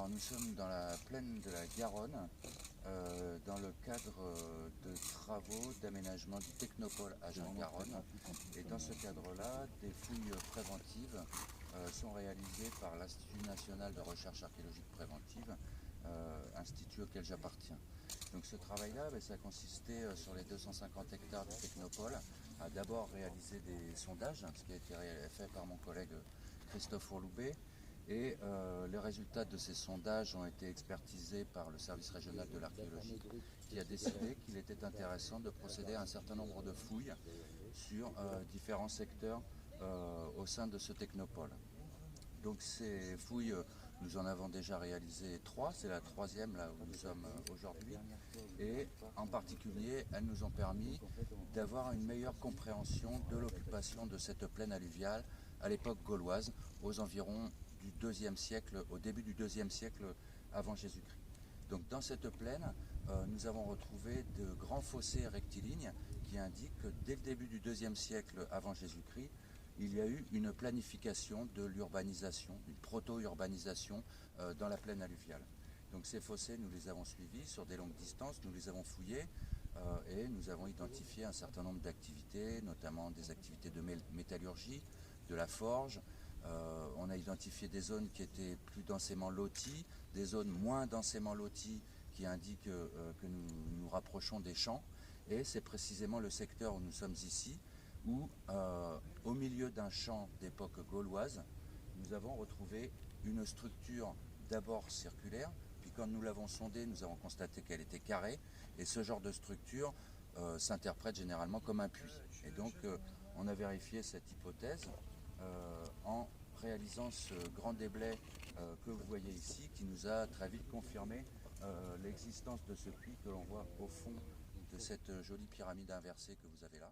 Alors nous sommes dans la plaine de la Garonne, dans le cadre de travaux d'aménagement du Technopole Agen-Garonne. Et dans ce cadre-là, des fouilles préventives sont réalisées par l'Institut national de recherche archéologique préventive, institut auquel j'appartiens. Donc ce travail-là, ça a consisté sur les 250 hectares du Technopole à d'abord réaliser des sondages, ce qui a été fait par mon collègue Christophe Ourloubet. Et les résultats de ces sondages ont été expertisés par le service régional de l'archéologie qui a décidé qu'il était intéressant de procéder à un certain nombre de fouilles sur différents secteurs au sein de ce technopole. Donc ces fouilles, nous en avons déjà réalisé 3, c'est la 3e là où nous sommes aujourd'hui, et en particulier elles nous ont permis d'avoir une meilleure compréhension de l'occupation de cette plaine alluviale à l'époque gauloise, aux environs du IIe siècle, au début du IIe siècle avant Jésus-Christ. Donc dans cette plaine, nous avons retrouvé de grands fossés rectilignes qui indiquent que dès le début du IIe siècle avant Jésus-Christ, il y a eu une planification de l'urbanisation, une proto-urbanisation dans la plaine alluviale. Donc ces fossés, nous les avons suivis sur des longues distances, nous les avons fouillés et nous avons identifié un certain nombre d'activités, notamment des activités de métallurgie, de la forge. On a identifié des zones qui étaient plus densément loties, des zones moins densément loties qui indiquent que nous nous rapprochons des champs. Et c'est précisément le secteur où nous sommes ici, où au milieu d'un champ d'époque gauloise, nous avons retrouvé une structure d'abord circulaire, puis quand nous l'avons sondée, nous avons constaté qu'elle était carrée, et ce genre de structure s'interprète généralement comme un puits. Et donc on a vérifié cette hypothèse en réalisant ce grand déblai que vous voyez ici, qui nous a très vite confirmé l'existence de ce puits que l'on voit au fond de cette jolie pyramide inversée que vous avez là.